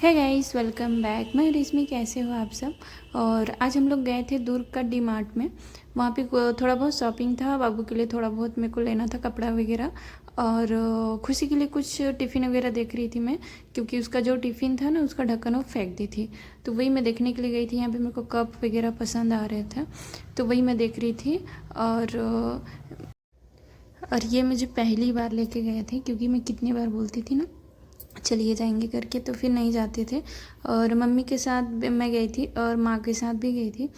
है guys, welcome back. मैं रेशमी, कैसे हो आप सब। और आज हम लोग गए थे दुर्ग का डी मार्ट में। वहाँ पे थोड़ा बहुत शॉपिंग था, बाबू के लिए थोड़ा बहुत मेरे को लेना था, कपड़ा वगैरह। और खुशी के लिए कुछ टिफ़िन वगैरह देख रही थी मैं, क्योंकि उसका जो टिफ़िन था ना, उसका ढक्कन वो फेंक दी थी। तो वही मैं देखने के लिए गई थी। यहाँ पे मेरे को कप वगैरह पसंद आ रहे थे, तो वही मैं देख रही थी। और ये मुझे पहली बार लेके गए थे, क्योंकि मैं कितनी बार बोलती थी ना चलिए जाएंगे करके, तो फिर नहीं जाते थे। और मम्मी के साथ मैं गई थी और माँ के साथ भी गई थी,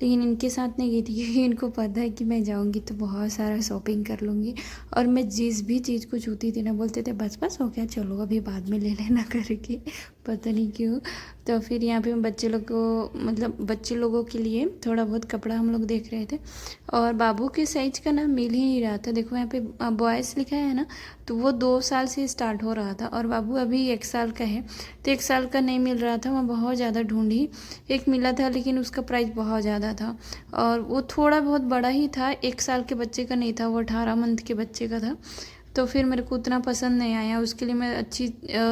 लेकिन इनके साथ नहीं गई थी क्योंकि इनको पता है कि मैं जाऊंगी तो बहुत सारा शॉपिंग कर लूँगी। और मैं जिस भी चीज़ को छूती थी ना, बोलते थे बस बस हो गया, चलो अभी बाद में ले लेना करके। पता नहीं क्यों। तो फिर यहाँ पे बच्चे लोग को, मतलब बच्चे लोगों के लिए थोड़ा बहुत कपड़ा हम लोग देख रहे थे। और बाबू के साइज का ना मिल ही नहीं रहा था। देखो यहाँ पे बॉयज़ लिखा है ना, तो वो 2 साल से स्टार्ट हो रहा था और बाबू अभी 1 साल का है। तो 1 साल का नहीं मिल रहा था, मैं बहुत ज़्यादा ढूंढी। एक मिला था, लेकिन उसका प्राइस बहुत ज़्यादा था और वो थोड़ा बहुत बड़ा ही था। 1 साल के बच्चे का नहीं था, वो 18 मंथ के बच्चे का था। तो फिर मेरे को उतना पसंद नहीं आया। उसके लिए मैं अच्छी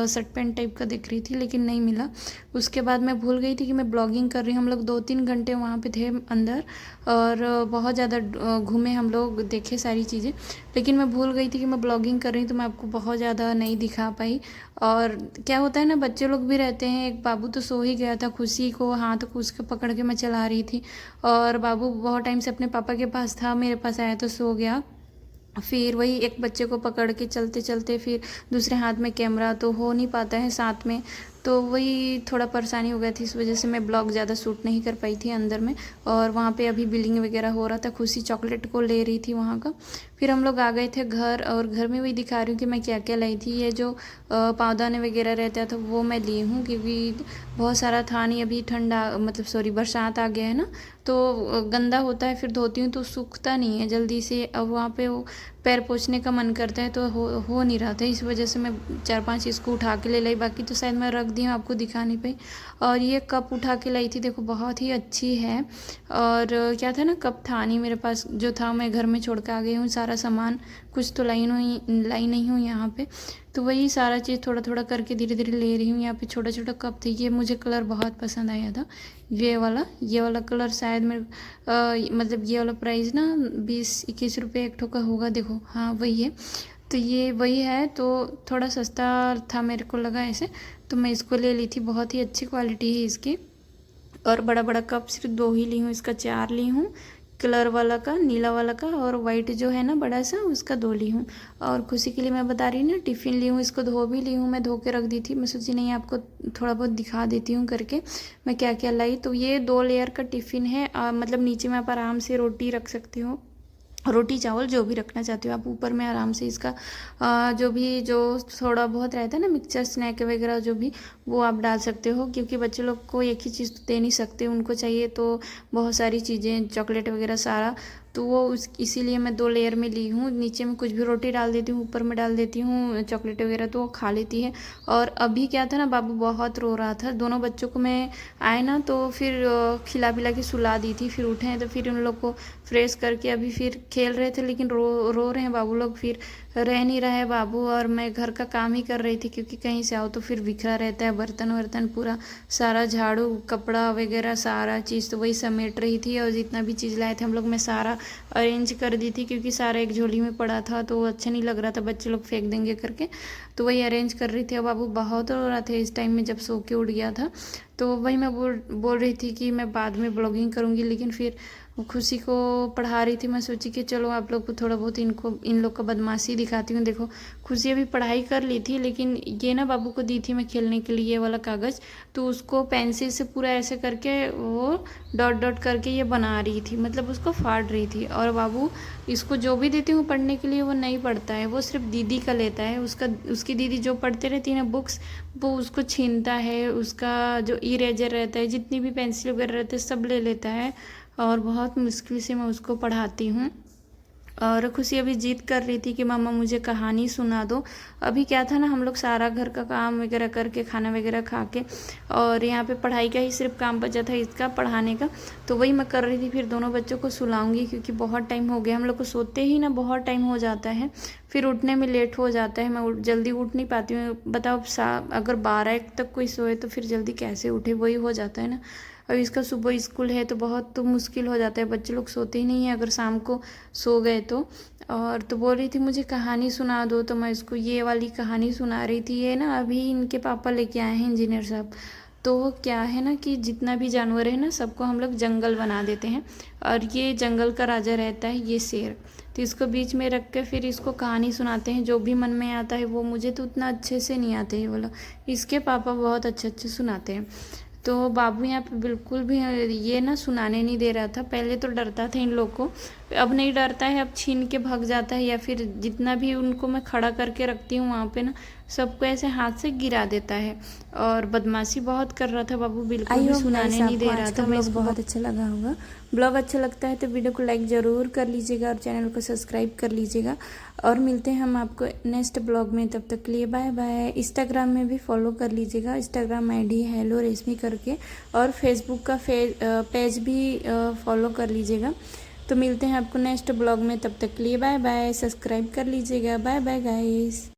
शर्ट पैंट टाइप का देख रही थी, लेकिन नहीं मिला। उसके बाद मैं भूल गई थी कि मैं ब्लॉगिंग कर रही हूँ। हम लोग 2-3 घंटे वहाँ पे थे अंदर, और बहुत ज़्यादा घूमे हम लोग, देखे सारी चीज़ें। लेकिन मैं भूल गई थी कि मैं ब्लॉगिंग कर रही हूँ, तो मैं आपको बहुत ज़्यादा नहीं दिखा पाई। और क्या होता है ना, बच्चे लोग भी रहते हैं। एक बाबू तो सो ही गया था, खुशी को हाथ को उसके पकड़ के मैं चला रही थी। और बाबू बहुत टाइम से अपने पापा के पास था, मेरे पास आया तो सो गया। फिर वही एक बच्चे को पकड़ के चलते चलते, फिर दूसरे हाथ में कैमरा, तो हो नहीं पाता है साथ में। तो वही थोड़ा परेशानी हो गई थी, इस वजह से मैं ब्लॉग ज़्यादा शूट नहीं कर पाई थी अंदर में। और वहाँ पे अभी बिलिंग वगैरह हो रहा था, खुशी चॉकलेट को ले रही थी वहाँ का। फिर हम लोग आ गए थे घर, और घर में वही दिखा रही हूँ कि मैं क्या क्या लाई थी। ये जो पावदाने वगैरह रहता था वो मैं ली हूँ, क्योंकि बहुत सारा था नहीं। अभी ठंडा, मतलब सॉरी, बरसात आ गया है ना, तो गंदा होता है। फिर धोती हूँ तो सूखता नहीं है जल्दी से। अब वहाँ पे वो पैर पोंछने का मन करता है, तो हो नहीं रहा था। इस वजह से मैं 4-5 इसको उठा के ले लाई, बाकी तो शायद मैं रख दी हूँ, आपको दिखा नहीं पाई। और ये कप उठा के लाई थी, देखो बहुत ही अच्छी है। और क्या था ना, कप था नहीं मेरे पास, जो था मैं घर में छोड़ के आ गई हूँ। सारा सामान कुछ तो लाई नहीं हूँ यहाँ पे। तो वही सारा चीज़ थोड़ा थोड़ा करके धीरे धीरे ले रही हूँ। यहाँ पे छोटा छोटा कप थे, ये मुझे कलर बहुत पसंद आया था। ये वाला कलर शायद मेरे मतलब ये वाला प्राइस ना 20-21 रुपये एक ठो का होगा। देखो, हाँ वही है। तो ये वही है, तो थोड़ा सस्ता था मेरे को लगा ऐसे, तो मैं इसको ले ली थी। बहुत ही अच्छी क्वालिटी है इसकी। और बड़ा बड़ा कप सिर्फ 2 ही ली हूँ, इसका 4 ली हूँ। कलर वाला का, नीला वाला का, और वाइट जो है ना बड़ा सा, उसका 2 ली हूँ। और खुशी के लिए मैं बता रही हूँ ना, टिफ़िन ली हूँ, इसको धो भी ली हूँ। मैं धो के रख दी थी, मैं सोची नहीं आपको थोड़ा बहुत दिखा देती हूँ करके मैं क्या क्या लाई। तो ये 2 लेयर का टिफ़िन है। मतलब नीचे में आप आराम से रोटी रख सकते हो, रोटी चावल जो भी रखना चाहते हो आप। ऊपर में आराम से इसका जो थोड़ा बहुत रहता है ना, मिक्सचर स्नैक वगैरह जो भी, वो आप डाल सकते हो। क्योंकि बच्चे लोग को एक ही चीज़ तो दे नहीं सकते, उनको चाहिए तो बहुत सारी चीज़ें, चॉकलेट वगैरह सारा। तो वो इसीलिए मैं 2 लेयर में ली हूँ। नीचे में कुछ भी रोटी डाल देती हूँ, ऊपर में डाल देती हूँ चॉकलेट वगैरह, तो वो खा लेती है। और अभी क्या था ना, बाबू बहुत रो रहा था। दोनों बच्चों को मैं आए ना, तो फिर खिला पिला के सुला दी थी। फिर उठे हैं तो फिर उन लोग को फ्रेश करके अभी फिर खेल रहे थे, लेकिन रो रहे हैं बाबू लोग। फिर रह नहीं रहा है बाबू, और मैं घर का काम ही कर रही थी, क्योंकि कहीं से आओ तो फिर बिखरा रहता है, बर्तन वर्तन पूरा सारा, झाड़ू कपड़ा वगैरह सारा चीज़ तो वही समेट रही थी। और जितना भी चीज़ लाए थे हम लोग, मैं सारा अरेंज कर दी थी, क्योंकि सारा एक झोली में पड़ा था तो अच्छा नहीं लग रहा था, बच्चे लोग फेंक देंगे करके। तो वही अरेंज कर रही थी। और बाबू बहुत रो रहा था इस टाइम में, जब सो के उठ गया था। तो वही मैं बोल रही थी कि मैं बाद में ब्लॉगिंग करूँगी, लेकिन फिर खुशी को पढ़ा रही थी। मैं सोची कि चलो आप लोग को थोड़ा बहुत इन लोग का बदमाशी दिखाती हूँ। देखो, खुशी अभी पढ़ाई कर ली थी, लेकिन ये ना बाबू को दी थी मैं खेलने के लिए ये वाला कागज़। तो उसको पेंसिल से पूरा ऐसे करके वो डॉट डॉट करके ये बना रही थी, मतलब उसको फाड़ रही थी। और बाबू इसको जो भी देती हूँ पढ़ने के लिए, वो नहीं पढ़ता है, वो सिर्फ दीदी का लेता है। उसकी दीदी जो पढ़ते रहती है ना बुक्स, वो उसको छीनता है। उसका जो इरेजर रहता है, जितनी भी पेंसिल वगैरह रहते हैं, सब ले लेता है। और बहुत मुश्किल से मैं उसको पढ़ाती हूँ। और खुशी अभी जिद कर रही थी कि मम्मा मुझे कहानी सुना दो। अभी क्या था ना, हम लोग सारा घर का काम वगैरह करके खाना वगैरह खा के और यहाँ पे पढ़ाई का ही सिर्फ काम बचा था, इसका पढ़ाने का, तो वही मैं कर रही थी। फिर दोनों बच्चों को सुलाऊंगी क्योंकि बहुत टाइम हो गया, हम लोग को सोते ही ना बहुत टाइम हो जाता है, फिर उठने में लेट हो जाता है, मैं जल्दी उठ नहीं पाती हूँ। बताओ अगर 12 तक कोई सोए तो फिर जल्दी कैसे उठे, वही हो जाता है ना। अब इसका सुबह स्कूल है तो बहुत तो मुश्किल हो जाता है, बच्चे लोग सोते ही नहीं हैं अगर शाम को सो गए तो। और तो बोल रही थी मुझे कहानी सुना दो, तो मैं इसको ये वाली कहानी सुना रही थी। ये ना अभी इनके पापा लेके आए हैं इंजीनियर साहब, तो क्या है ना कि जितना भी जानवर है ना सबको हम लोग जंगल बना देते हैं, और ये जंगल का राजा रहता है ये शेर। तो इसको बीच में रख के फिर इसको कहानी सुनाते हैं, जो भी मन में आता है वो। मुझे तो उतना अच्छे से नहीं आते ये वाला, इसके पापा बहुत अच्छे अच्छे सुनाते हैं। तो बाबू यहाँ पे बिल्कुल भी ये ना सुनाने नहीं दे रहा था। पहले तो डरता था इन लोग को, अब नहीं डरता है, अब छीन के भाग जाता है, या फिर जितना भी उनको मैं खड़ा करके रखती हूँ वहाँ पे ना सबको ऐसे हाथ से गिरा देता है। और बदमाशी बहुत कर रहा था बाबू, बिल्कुल भी सुनाने नहीं दे रहा था। मैं इसको बहुत अच्छा लगा होगा। ब्लॉग अच्छा लगता है तो वीडियो को लाइक ज़रूर कर लीजिएगा और चैनल को सब्सक्राइब कर लीजिएगा। और मिलते हैं हम आपको नेक्स्ट ब्लॉग में, तब तक के लिए बाय बाय। इंस्टाग्राम में भी फॉलो कर लीजिएगा, इंस्टाग्राम ID हेलो रेशमी करके, और फेसबुक का पेज भी फॉलो कर लीजिएगा। तो मिलते हैं आपको नेक्स्ट ब्लॉग में, तब तक के लिए बाय बाय। सब्सक्राइब कर लीजिएगा। Bye bye guys.